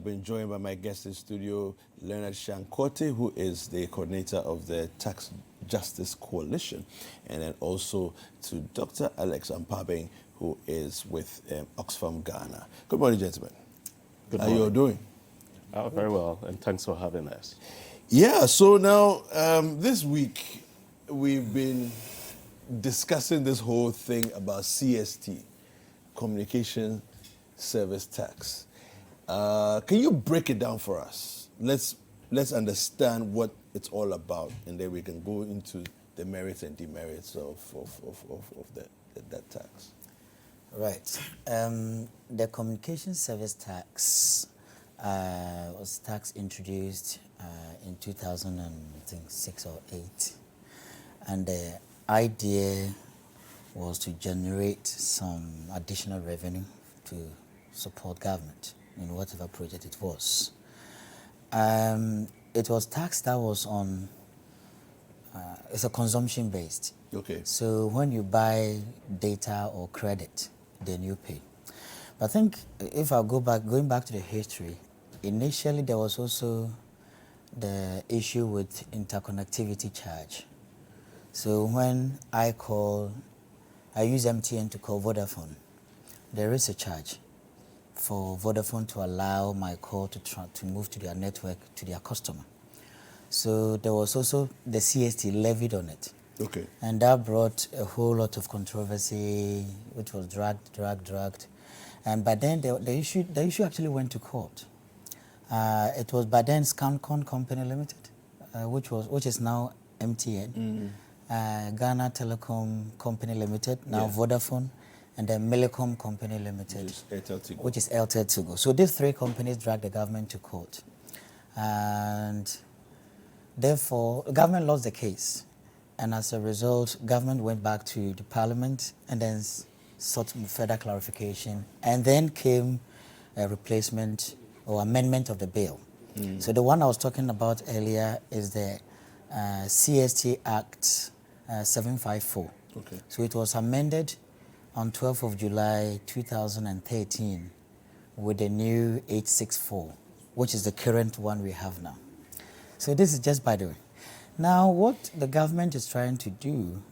been joined by my guest in studio, Leonard Shang-Quartey, who is the coordinator of the Tax Justice Coalition, and then also to Dr. Alex Ampaabeng, who is with Oxfam Ghana. Good morning, gentlemen. Good morning. How are you all doing? Very well, and thanks for having us. Yeah, so now this week we've been discussing this whole thing about CST, Communication Service Tax. Can you break it down for us? Let's understand what it's all about, and then we can go into the merits and demerits of that tax. Right. The Communication Service Tax was tax introduced in 2006 or 8, and the idea was to generate some additional revenue to support government in whatever project it was. It was tax that was on, it's a consumption based. Okay. So when you buy data or credit, then you pay. But I think if I going back to the history, initially there was also the issue with interconnectivity charge. So when I use MTN to call Vodafone, there is a charge for Vodafone to allow my call to move to their network to their customer. So there was also the CST levied on it. Okay. And that brought a whole lot of controversy, which was dragged. And by then the issue actually went to court. It was by then Shang-Quartey Company Limited, which is now MTN, Ghana Telecom Company Limited, now Vodafone, and then Millicom Company Limited, which is Airtel Tigo. So these three companies dragged the government to court. And therefore, the government lost the case. And as a result, government went back to the parliament and then sought further clarification. And then came a replacement or amendment of the bill. So the one I was talking about earlier is the CST Act 754. Okay. So it was amended on 12th of July 2013 with the new 864, which is the current one we have now. So this is just by the way. Now what the government is trying to do,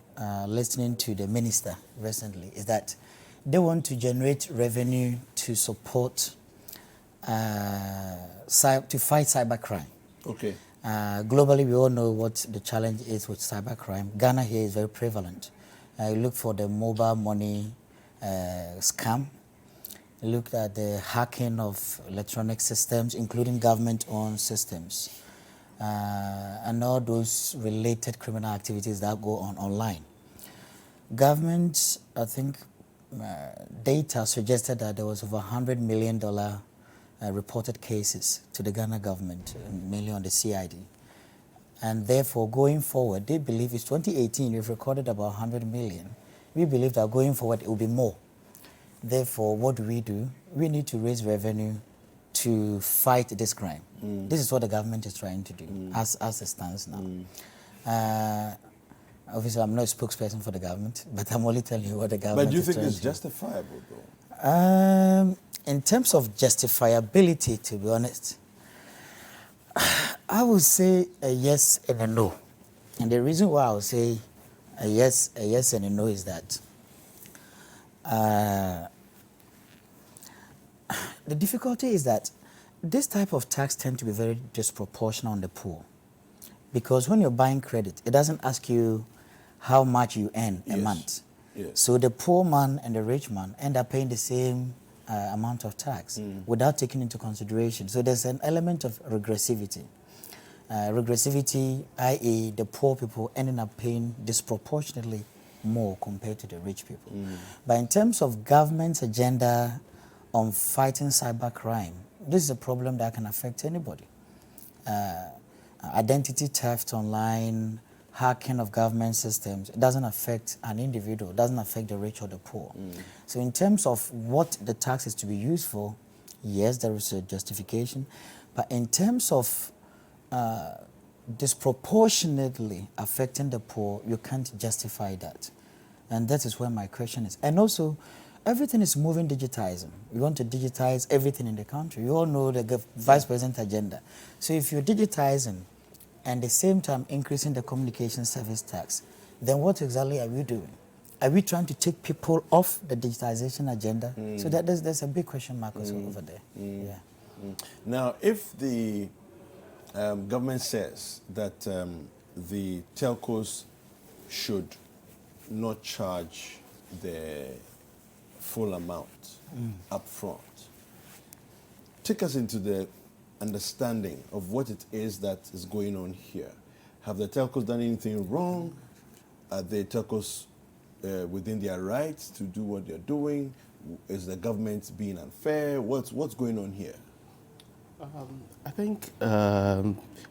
listening to the minister recently, is that they want to generate revenue to support, to fight cybercrime. Okay. Globally, we all know what the challenge is with cybercrime. Ghana here is very prevalent. You look for the mobile money scam. You look at the hacking of electronic systems, including government-owned systems, and all those related criminal activities that go on online. Government, I think, data suggested that there was over $100 million reported cases to the Ghana government, mainly on the CID. And therefore, going forward, they believe it's 2018, we've recorded about 100 million. We believe that going forward, it will be more. Therefore, what do? We need to raise revenue to fight this crime. This is what the government is trying to do, as it stands now. Obviously, I'm not a spokesperson for the government, but I'm only telling you what the government is trying to do. But do you think it's justifiable, though? In terms of justifiability, to be honest, I would say a yes and a no. And the reason why I would say a yes and a no is that the difficulty is that this type of tax tends to be very disproportionate on the poor. Because when you're buying credit, it doesn't ask you how much you earn a month. Yes. So the poor man and the rich man end up paying the same amount of tax without taking into consideration. So there's an element of regressivity. Regressivity, i.e. the poor people ending up paying disproportionately more compared to the rich people. But in terms of government's agenda on fighting cybercrime, this is a problem that can affect anybody. Identity theft online, hacking of government systems, it doesn't affect an individual, it doesn't affect the rich or the poor. So in terms of what the tax is to be used for, yes, there is a justification. But in terms of disproportionately affecting the poor, you can't justify that. And that is where my question is. And also, everything is moving digitizing. We want to digitize everything in the country. You all know the Vice President agenda. So if you're digitizing and at the same time increasing the communication service tax, then what exactly are we doing? Are we trying to take people off the digitization agenda? So that there's a big question mark also over there. Yeah. Now, if the government says that the telcos should not charge the full amount up front, take us into the understanding of what it is that is going on here. Have the telcos done anything wrong? Are the telcos within their rights to do what they're doing? Is the government being unfair? What's going on here? I think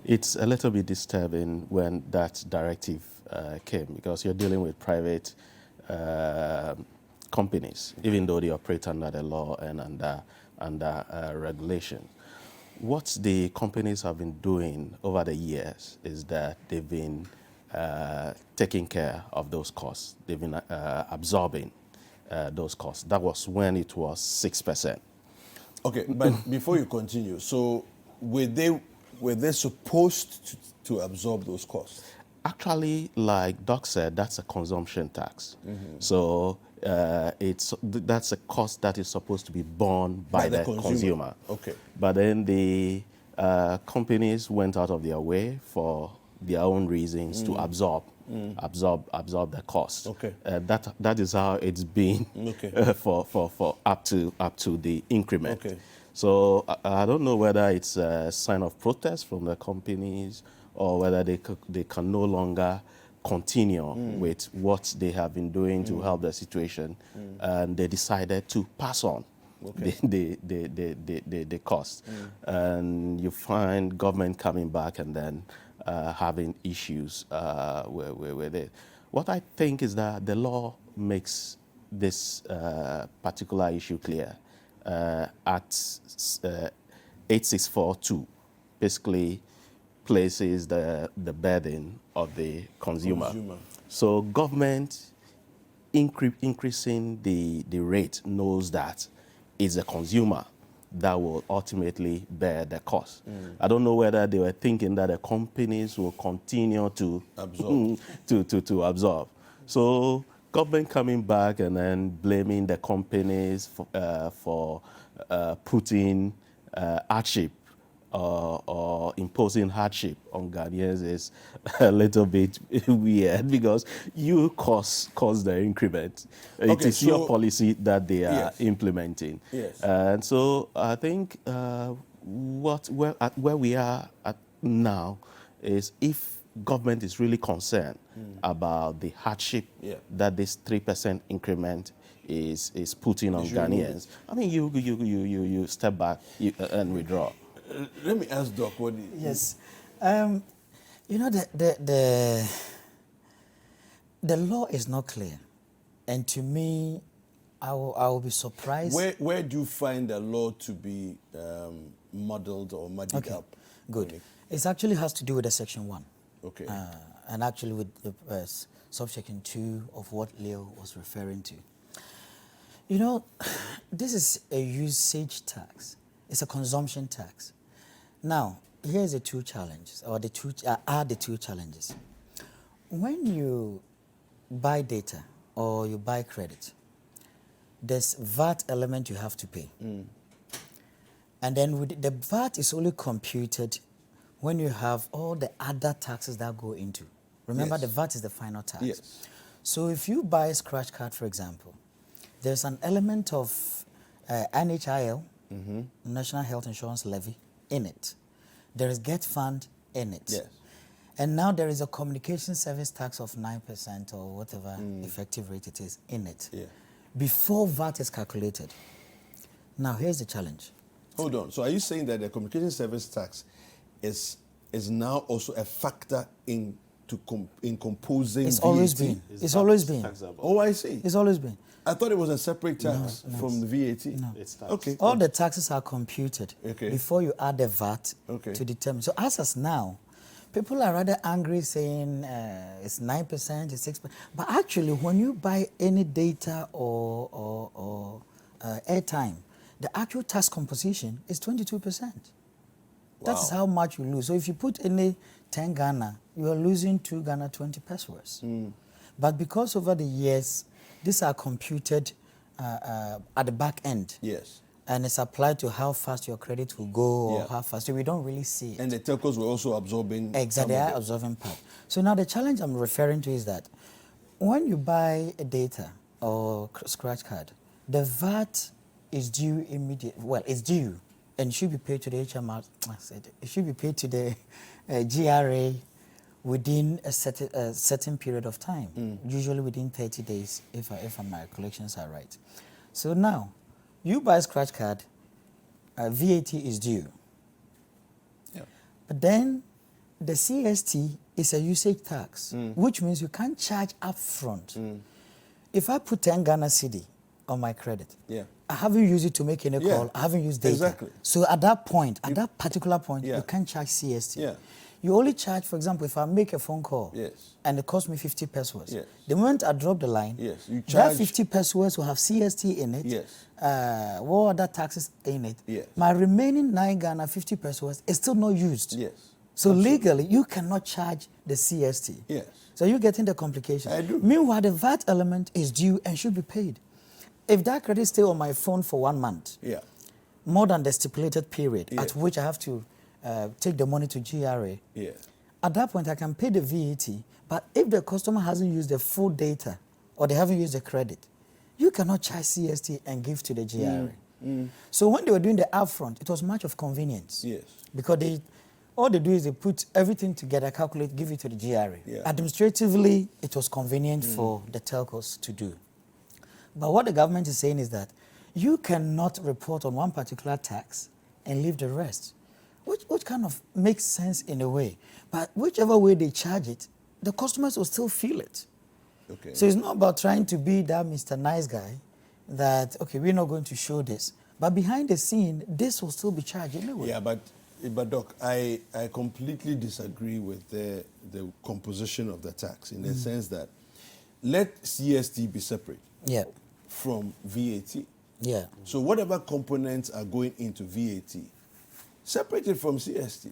it's a little bit disturbing when that directive came, because you're dealing with private companies, even though they operate under the law and under regulation. What the companies have been doing over the years is that they've been taking care of those costs. They've been absorbing those costs. That was when it was 6%. Okay, but before you continue, so were they supposed to absorb those costs? Actually, like Doc said, that's a consumption tax. So that's a cost that is supposed to be borne by the consumer. Okay. But then the companies went out of their way for their own reasons to absorb the cost. Okay. That is how it's been for up to the increment. Okay. So I don't know whether it's a sign of protest from the companies or whether they can no longer continue with what they have been doing to help the situation, and they decided to pass on the cost. And you find government coming back and then having issues with it. What I think is that the law makes this particular issue clear. At 8642, basically places the burden of the consumer. So government increasing the rate knows that it's the consumer that will ultimately bear the cost. I don't know whether they were thinking that the companies will continue to absorb. to absorb. So government coming back and then blaming the companies for putting hardship or imposing hardship on Ghanaians is a little bit weird, because you cause the increment. It is your policy that they are implementing. Yes. And so I think where we are at now is, if government is really concerned about the hardship that this 3% increment is putting on Ghanaians, I mean, you step back and withdraw. Let me ask Doc what. Yes, you know, the law is not clear, and to me, I will be surprised. Where do you find the law to be muddled or muddied up? Good. It actually has to do with the Section 1. Okay. And actually with the subsection 2 of what Leo was referring to. You know, this is a usage tax. It's a consumption tax. Now, here's the two challenges, or the two challenges. When you buy data or you buy credit, there's VAT element you have to pay. And then the VAT is only computed when you have all the other taxes that go into. Remember, the VAT is the final tax. Yes. So if you buy a scratch card, for example, there's an element of NHIL, National Health Insurance Levy, in it. There is Get Fund in it. Yes. And now there is a communication service tax of 9% or whatever effective rate it is in it. Yeah. Before VAT is calculated. Now here's the challenge. Hold on. So are you saying that the communication service tax is now also a factor in composing It's VAT? always been. It's always been. Oh, I see. It's always been. I thought it was a separate tax from the VAT. No. It's tax. Okay. All the taxes are computed Okay. before you add the VAT Okay. to determine. So as now, People are rather angry saying it's 9%, it's 6%. But actually, when you buy any data or airtime, the actual tax composition is 22%. Wow. That is how much you lose. So if you put any 10 Ghana, you are losing 2 Ghana 20 pesos. But because over the years, these are computed at the back end. Yes. And it's applied to how fast your credit will go or how fast. So we don't really see it. And the telcos were also absorbing. Exactly, they are absorbing part. So now the challenge I'm referring to is that when you buy a data or scratch card, the VAT is due immediately. Well, it's due and should be paid to the HMR. It should be paid to the GRA within a certain period of time, usually within 30 days, if my recollections are right. So now, you buy a scratch card, VAT is due. Yep. But then the CST is a usage tax, which means you can't charge upfront. If I put 10 Ghana Cedi on my credit, I haven't used it to make any call, I haven't used data. Exactly. So at that point, at that particular point, you can't charge CST. You only charge, for example, if I make a phone call and it costs me 50 pesos. The moment I drop the line, you charge that 50 pesos will have CST in it. What other taxes in it? My remaining 9 Ghana 50 pesos is still not used. So absolutely, legally, you cannot charge the CST. So you're getting the complication. I do. Meanwhile, the VAT element is due and should be paid. If that credit stay on my phone for 1 month, more than the stipulated period at which I have to take the money to GRA, at that point I can pay the VAT, but if the customer hasn't used the full data or they haven't used the credit, you cannot charge CST and give to the GRA. So when they were doing the upfront, it was much of convenience. Because all they do is they put everything together, calculate, give it to the GRA. Administratively, it was convenient for the telcos to do. But what the government is saying is that you cannot report on one particular tax and leave the rest, which kind of makes sense in a way. But whichever way they charge it, the customers will still feel it. So it's not about trying to be that Mr. Nice Guy that, okay, we're not going to show this. But behind the scene, this will still be charged anyway. But Doc, I completely disagree with the composition of the tax in the sense that let CST be separate from VAT. So whatever components are going into VAT, separate it from CST.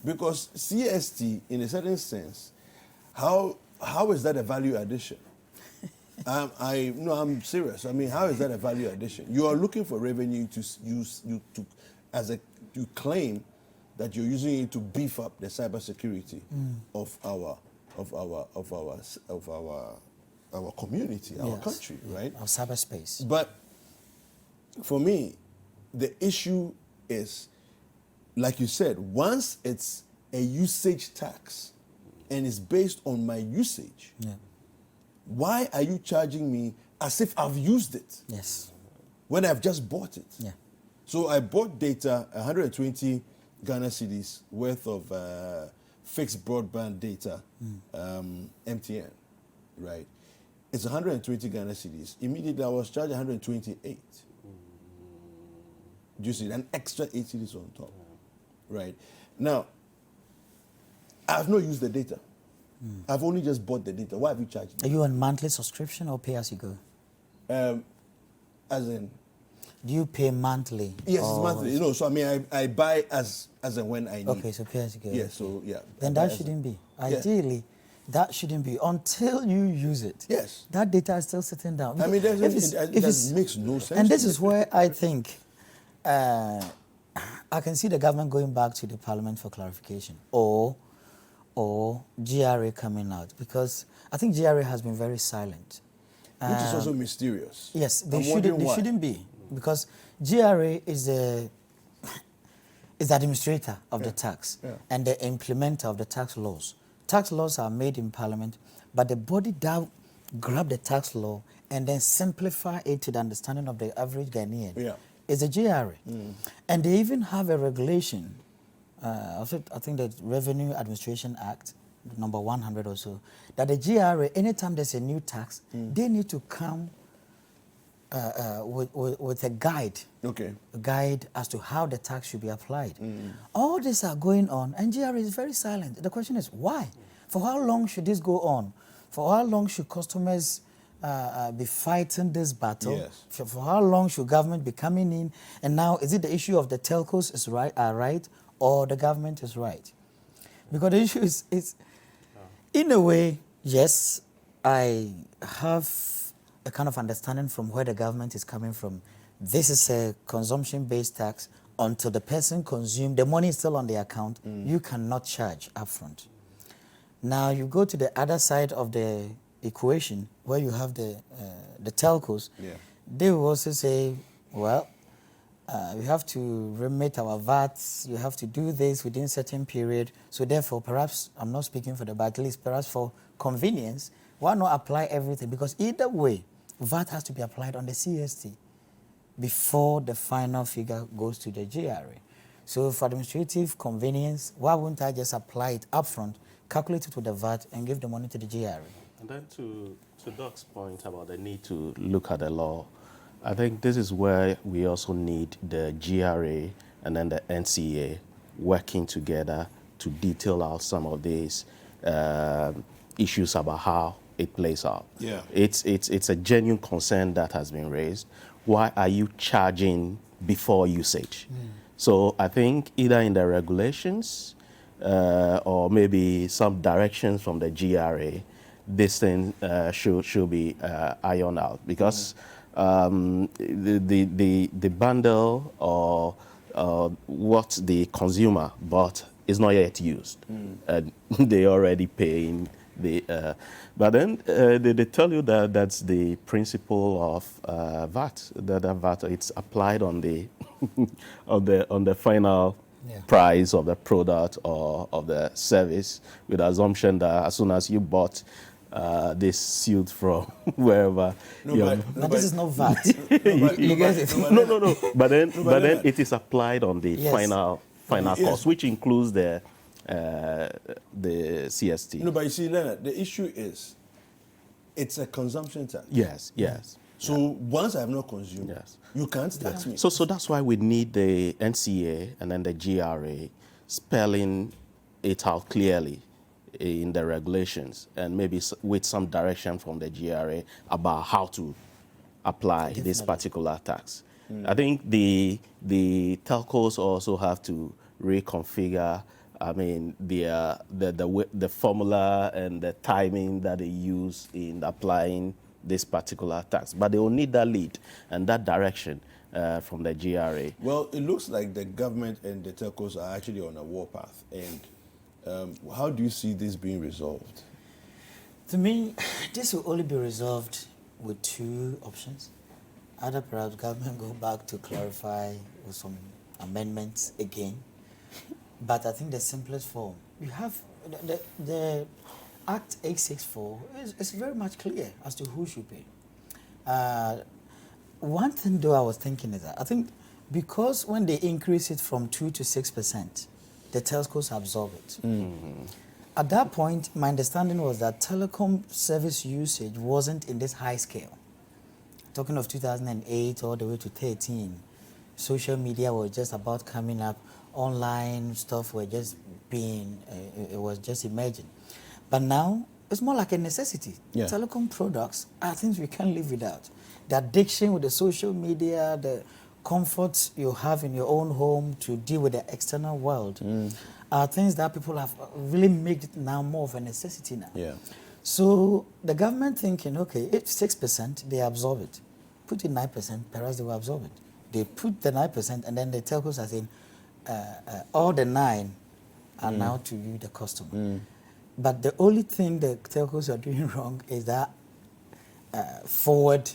Because CST, in a certain sense, how is that a value addition? I'm serious. I mean, how is that a value addition? You are looking for revenue you claim that you're using it to beef up the cybersecurity of our community, our country, right? Our cyberspace. But for me, the issue is, like you said, once it's a usage tax and it's based on my usage, why are you charging me as if I've used it? When I've just bought it. So I bought data, 120 Ghana cedis worth of fixed broadband data, MTN, right? It's 120 Ghana cedis. Immediately I was charged 128. Do you see? An extra 8 cedis on top, right? Now, I've not used the data. I've only just bought the data. Why have you charged me? Are you on monthly subscription or pay as you go? As in? Do you pay monthly? Yes, it's monthly. So I mean, I buy as and when I need. Okay, so pay as you go. Yeah, so yeah. Then that shouldn't be. Ideally, that shouldn't be until you use it. That data is still sitting down. I mean, that makes no sense. And this is where I think I can see the government going back to the parliament for clarification or GRA coming out, because I think GRA has been very silent. Which is also mysterious. Yes, they shouldn't be, because GRA is the administrator of the tax and the implementer of the tax laws. Tax laws are made in parliament, but the body that grab the tax law and then simplify it to the understanding of the average Ghanaian is the GRA. And they even have a regulation, I think the Revenue Administration Act, number 100 or so, that the GRA, anytime there's a new tax, they need to come with a guide. Okay. A guide as to how the tax should be applied. All these are going on, and GRA is very silent. The question is why? For how long should this go on? For how long should customers be fighting this battle? Yes. For how long should government be coming in? And now, is it the issue of the telcos are right, or the government is right? Because the issue is in a way, yes, I have a kind of understanding from where the government is coming from. This is a consumption-based tax. Until the person consumes, the money is still on the account, you cannot charge upfront. Now you go to the other side of the equation where you have the telcos. Yeah. They will also say, well, we have to remit our VATs, you have to do this within a certain period. So therefore, perhaps, I'm not speaking for the but at least perhaps for convenience, why not apply everything? Because either way, VAT has to be applied on the CST before the final figure goes to the GRA. So for administrative convenience, why wouldn't I just apply it upfront, calculate it with the VAT, and give the money to the GRA? And then to Doc's point about the need to look at the law, I think this is where we also need the GRA and then the NCA working together to detail out some of these issues about how it plays out. Yeah. It's a genuine concern that has been raised. Why are you charging before usage? So I think either in the regulations or maybe some directions from the GRA, this thing should be ironed out, because the bundle or what the consumer bought is not yet used. And they already paying the but then they tell you that that's the principle of VAT. That VAT, it's applied on the on the final price of the product or of the service, with the assumption that as soon as you bought this suit from wherever. But this is not VAT. No. But then it is applied on the final cost, which includes the CST. No, but you see, Leonard, the issue is it's a consumption tax. Yes. So once I have not consumed, you can't tax me. So that's why we need the NCA and then the GRA spelling it out clearly in the regulations, and maybe with some direction from the GRA about how to apply this particular tax. I think the telcos also have to reconfigure, I mean, the formula and the timing that they use in applying this particular tax. But they will need that lead and that direction from the GRA. Well, it looks like the government and the telcos are actually on a warpath. And how do you see this being resolved? To me, this will only be resolved with two options. Either perhaps government go back to clarify with some amendments again. But I think the simplest form, you have the Act 864 is very much clear as to who should pay. One thing though I was thinking is that I think because when they increase it from 2 to 6%, the telcos absorb it. At that point, my understanding was that telecom service usage wasn't in this high scale. Talking of 2008 all the way to 13, social media was just about coming up, online stuff were just being, it was just emerging. But now, it's more like a necessity. Yeah. Telecom products are things we can't live without. The addiction with the social media, the comforts you have in your own home to deal with the external world are things that people have really made it now more of a necessity now. Yeah. So the government thinking, okay, if 6%, they absorb it. Put it 9%, perhaps they will absorb it. They put the 9%, and then the telcos are saying, all the 9 are now to you, the customer. But the only thing the telcos are doing wrong is that forward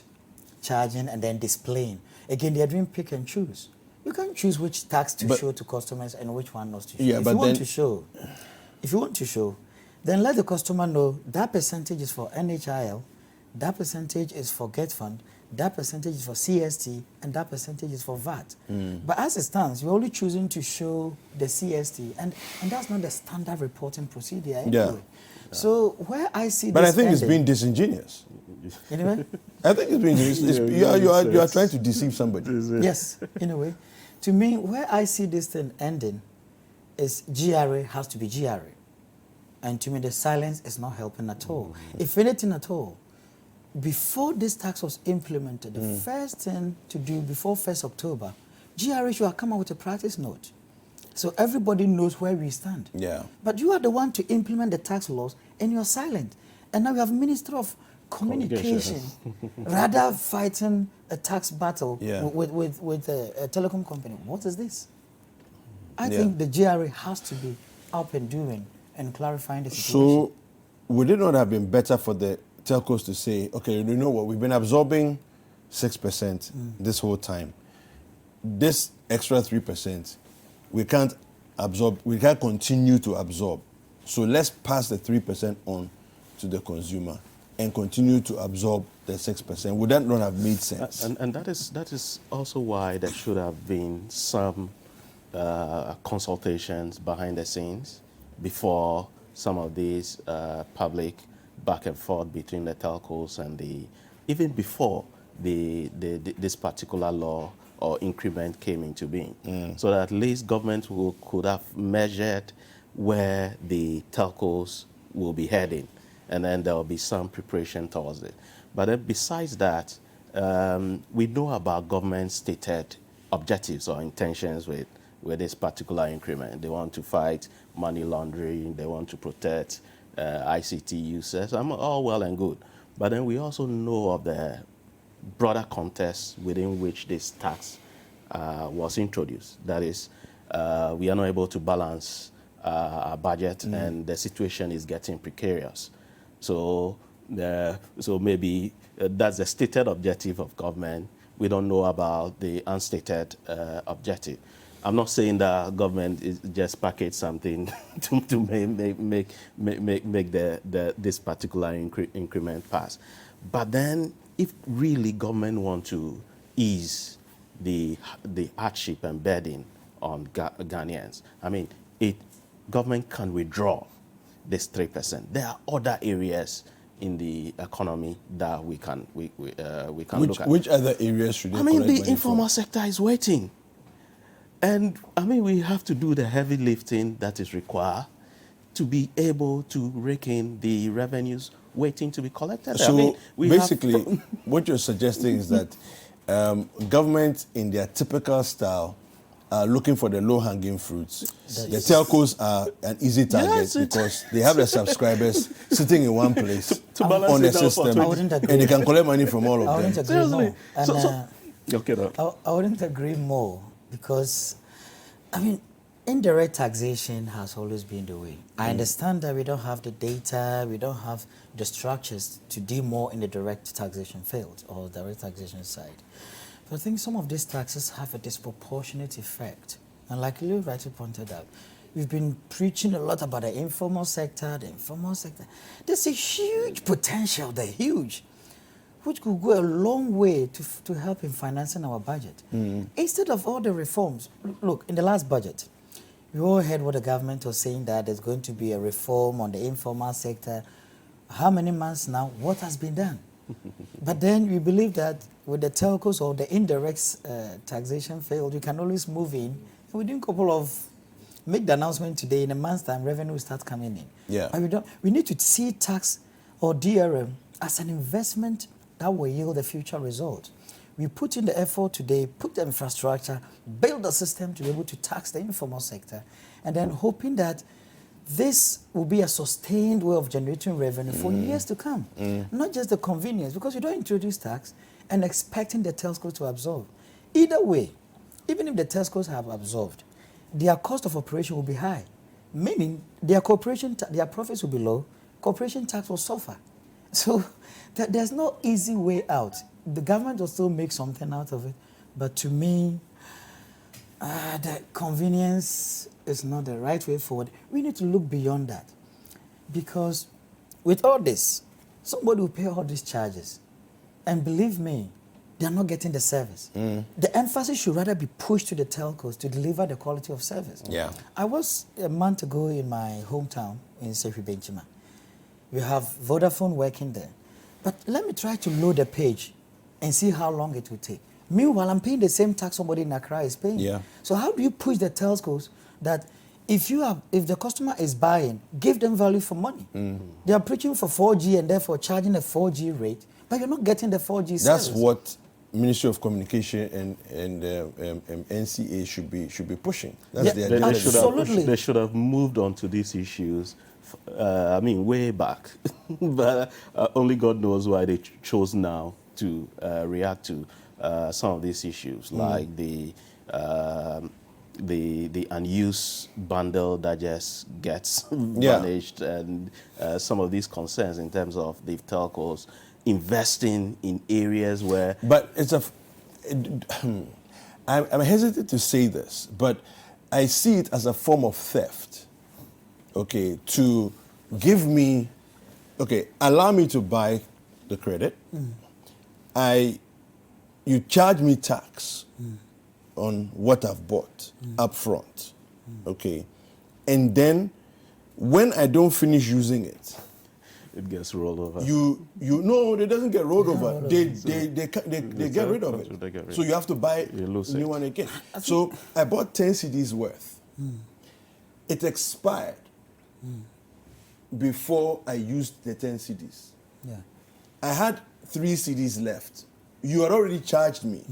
charging and then displaying. Again, they're doing pick and choose. You can't choose which tax to show to customers and which one not to show. Yeah, if you want to show, then let the customer know that percentage is for NHIL, that percentage is for Get Fund, that percentage is for CST, and that percentage is for VAT. But as it stands, you're only choosing to show the CST, and that's not the standard reporting procedure anyway. Yeah. So where I see But this I think it's ending- been disingenuous. Anyway? I think it's been you are trying to deceive somebody. Yes, in a way. To me, where I see this thing ending is GRA has to be GRA. And to me, the silence is not helping at all. If anything at all, before this tax was implemented, the first thing to do before 1st October, GRA should have come out with a practice note. So everybody knows where we stand. Yeah. But you are the one to implement the tax laws, and you're silent. And now we have Minister of Communication, rather fighting a tax battle with a telecom company. What is this? I think the GRA has to be up and doing and clarifying the situation. So, would it not have been better for the telcos to say, okay, you know what, we've been absorbing 6% this whole time. This extra 3%, we can't absorb, we can't continue to absorb. So let's pass the 3% on to the consumer and continue to absorb the 6%. Would that not have made sense? And that is also why there should have been some consultations behind the scenes before some of these public back and forth between the telcos and even before this particular law or increment came into being. So that at least government could have measured where the telcos will be heading, and then there will be some preparation towards it. But then besides that, we know about government stated objectives or intentions with this particular increment. They want to fight money laundering, they want to protect ICT users. I'm all well and good. But then we also know of the broader context within which this tax was introduced. That is, we are not able to balance our budget, and the situation is getting precarious. So maybe that's the stated objective of government. We don't know about the unstated objective. I'm not saying that government is just package something to make this particular increment pass. But then, if really government want to ease the hardship and burden on Ghanaians, I mean, government can withdraw this 3%. There are other areas in the economy that we can look at. Which other areas should they collect the money informal for? sector is waiting. And we have to do the heavy lifting that is required to be able to rake in the revenues waiting to be collected. So basically, what you're suggesting is that government, in their typical style, are looking for the low-hanging fruits. The telcos are an easy target because they have their subscribers sitting in one place on the system, and they can collect money from all of them. Seriously. I wouldn't agree more because, indirect taxation has always been the way. I understand that we don't have the data, we don't have the structures to do more in the direct taxation field or direct taxation side. So I think some of these taxes have a disproportionate effect. And like you rightly pointed out, we've been preaching a lot about the informal sector, There's a huge potential there, huge, which could go a long way to help in financing our budget. Instead of all the reforms, look, in the last budget, we all heard what the government was saying, that there's going to be a reform on the informal sector. How many months now? What has been done? But then we believe that with the telcos or the indirect taxation field, you can always move in. And within a couple of, make the announcement today, in a month's time, revenue will start coming in. Yeah. But we need to see tax or DRM as an investment that will yield a future result. We put in the effort today, put the infrastructure, build a system to be able to tax the informal sector, and then hoping that this will be a sustained way of generating revenue for years to come. Not just the convenience, because you don't introduce tax and expecting the telcos to absorb. Either way, even if the telcos have absorbed, their cost of operation will be high, meaning their profits will be low, corporation tax will suffer. So there's no easy way out. The government will still make something out of it, but to me, the convenience is not the right way forward. We need to look beyond that, because with all this, somebody will pay all these charges. And believe me, they are not getting the service. The emphasis should rather be pushed to the telcos to deliver the quality of service. Yeah. I was a month ago in my hometown in Sakyi. We have Vodafone working there. But let me try to load the page and see how long it will take. Meanwhile, I'm paying the same tax somebody in Accra is paying. Yeah. So how do you push the telcos that if the customer is buying, give them value for money? They are preaching for 4G and therefore charging a 4G rate, but you're not getting the 4G service. That's what Ministry of Communication and NCA should be pushing. That's the agenda. Absolutely. They should have moved on to these issues. Way back, but only God knows why they chose now to react to some of these issues, like the unused bundle that just gets vanished, and some of these concerns in terms of the telcos investing in areas where. But I'm hesitant to say this, but I see it as a form of theft. Okay, to give me, allow me to buy the credit. You charge me tax on what I've bought up front. Okay, and then when I don't finish using it, it gets rolled over. No, it doesn't get rolled over. They get rid of it. So you have to buy a new one again. So I bought 10 CDs worth. It expired before I used the 10 CDs. Yeah. I had 3 CDs left. You had already charged me,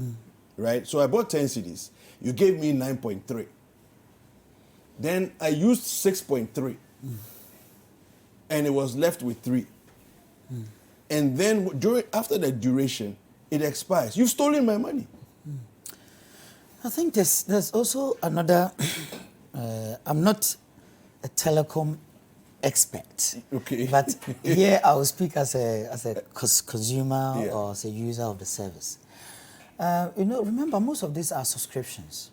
right? So I bought 10 CDs. You gave me 9.3. Then I used 6.3. And it was left with 3. And then after the duration, it expires. You've stolen my money. I think there's also another. I'm not a telecom expert. Okay. But here I will speak as a consumer or as a user of the service. Remember, most of these are subscriptions.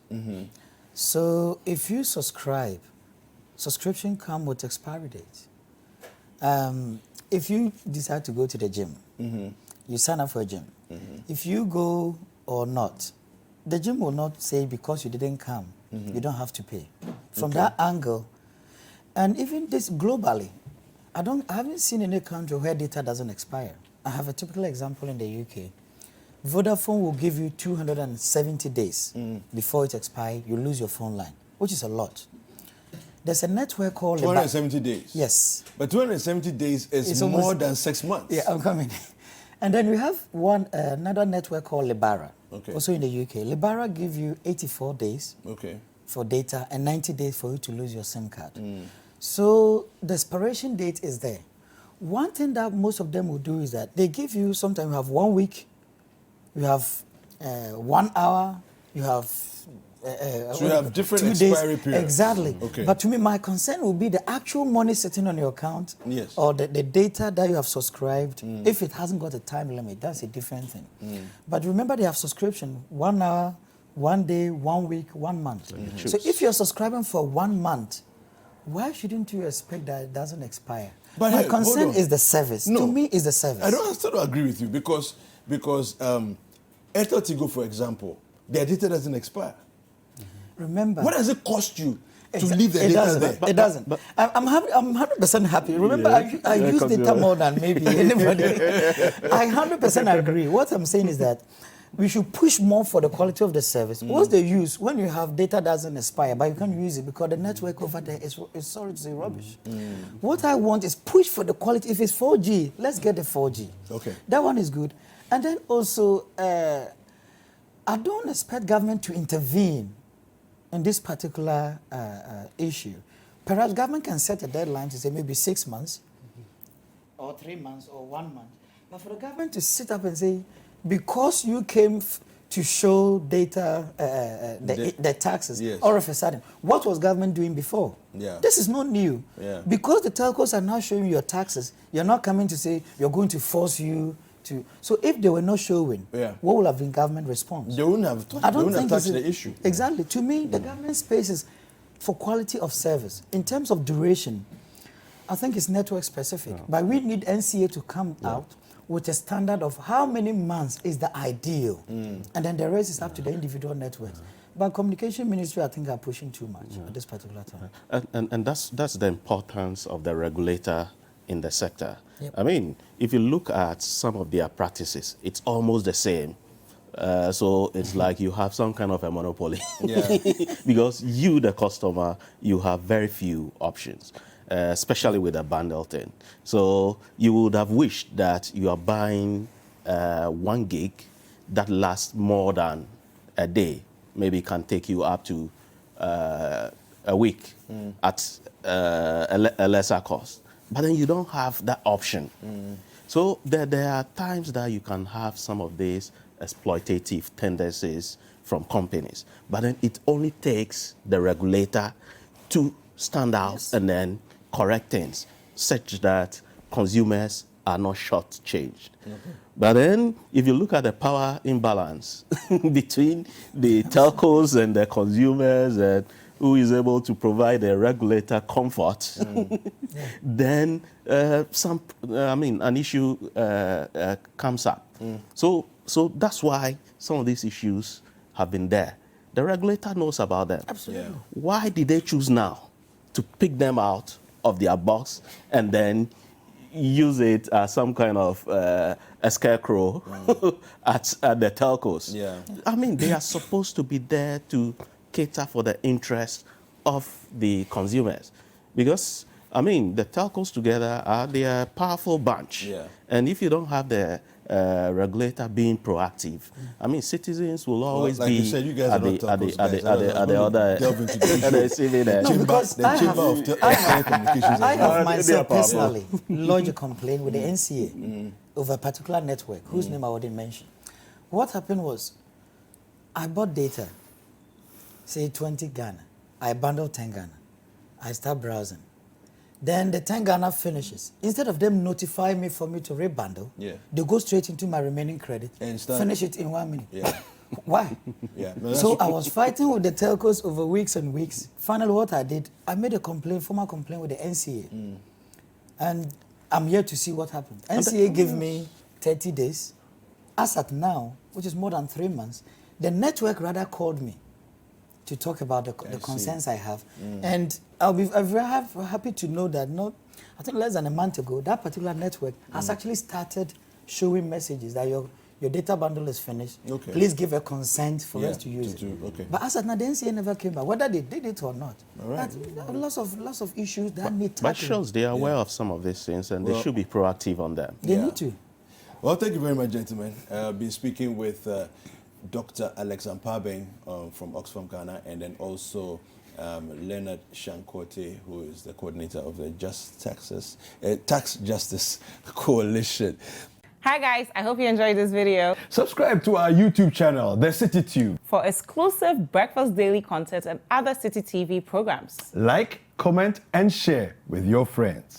So if you subscribe, subscription come with expiry date. If you decide to go to the gym, you sign up for a gym. If you go or not, the gym will not say because you didn't come, you don't have to pay. From that angle, and even this globally, I haven't seen any country where data doesn't expire. I have a typical example in the UK. Vodafone will give you 270 days before it expires. You lose your phone line, which is a lot. There's a network called 270 days. Yes. But 270 days is more than 6 months. Yeah, I'm coming. And then we have another network called Libara, also in the UK. Libara give you 84 days for data and 90 days for you to lose your SIM card. So the expiration date is there. One thing that most of them will do is that they give you, sometimes you have 1 week, you have 1 hour, you have so you have different expiry periods. Exactly. But to me, my concern will be the actual money sitting on your account or the data that you have subscribed. If it hasn't got a time limit, that's a different thing. But remember, they have subscription, 1 hour, 1 day, 1 week, 1 month. So if you're subscribing for 1 month, why shouldn't you expect that it doesn't expire? But my concern is the service. No, to me, is the service. I still don't agree with you because Airtel Tigo, for example, their data doesn't expire. Remember, what does it cost you to leave the data there? It doesn't. I'm 100% happy. Remember, I use data more than maybe anybody. I 100% agree. What I'm saying is that we should push more for the quality of the service. What's the use when you have data doesn't expire, but you can't use it because the network over there is sorry to say rubbish. What I want is push for the quality. If it's 4G, let's get the 4G. That one is good. And then also, I don't expect government to intervene in this particular issue. Perhaps government can set a deadline to say maybe 6 months, or 3 months, or 1 month. But for the government to sit up and say, because you came to show data, the taxes, all of a sudden, what was government doing before? This is not new. Because the telcos are now showing your taxes, you're not coming to say you're going to force you to. So if they were not showing, what would have been government response? They wouldn't have touched the issue. Exactly. To me, the government space is for quality of service. In terms of duration, I think it's network specific. But we need NCA to come out with a standard of how many months is the ideal, and then the rest is up to the individual networks. But communication ministry, I think, are pushing too much at this particular time. And that's the importance of the regulator in the sector. Yep. I mean, if you look at some of their practices, it's almost the same. So it's like you have some kind of a monopoly. Yeah. Because you, the customer, you have very few options, especially with a bundle thing. So you would have wished that you are buying 1 gig that lasts more than a day. Maybe can take you up to a week at a lesser cost. But then you don't have that option. So there are times that you can have some of these exploitative tendencies from companies. But then it only takes the regulator to stand out and then correct things such that consumers are not shortchanged. But then, if you look at the power imbalance between the telcos and the consumers, and who is able to provide a regulator comfort, then an issue comes up. So that's why some of these issues have been there. The regulator knows about them. Absolutely. Yeah. Why did they choose now to pick them out of their box and then use it as some kind of a scarecrow at the telcos? Yeah. I mean, they are supposed to be there to cater for the interests of the consumers. Because, I mean, the telcos together they are a powerful bunch. Yeah. And if you don't have the regulator being proactive, I mean, citizens will always like be you said, you guys at are not telcos guys. the other delve into the at the receiving end. No, because the chamber of telecommunications. I have They are myself powerful. personally lodged a complaint with the NCA over a particular network whose name I wouldn't mention. What happened was, I bought data, say 20 Ghana. I bundled 10 Ghana. I start browsing. Then the 10 Ghana finishes. Instead of them notifying me for me to rebundle, they go straight into my remaining credit and finish it in 1 minute. Yeah. Why? Yeah. No, So I was fighting with the telcos over weeks and weeks. Finally, what I did, I made a formal complaint with the NCA. And I'm here to see what happened. NCA gave me 30 days. As at now, which is more than 3 months, the network rather called me to talk about the concerns I have. And I'm very happy to know that I think less than a month ago, that particular network has actually started showing messages that your data bundle is finished. Okay. Please give a consent for us to use it. Okay. But as at now, the NCA never came back, whether they did it or not. All right. But lots of issues that need tackling. But shows they are aware of some of these things and they should be proactive on them. They need to. Well, thank you very much, gentlemen. I've been speaking with Dr. Alex Ampaabeng from Oxfam, Ghana, and then also Leonard Shang-Quartey, who is the coordinator of the Tax Justice Coalition. Hi guys, I hope you enjoyed this video. Subscribe to our YouTube channel, The Citi Tube. For exclusive breakfast daily content and other Citi TV programs. Like, comment, and share with your friends.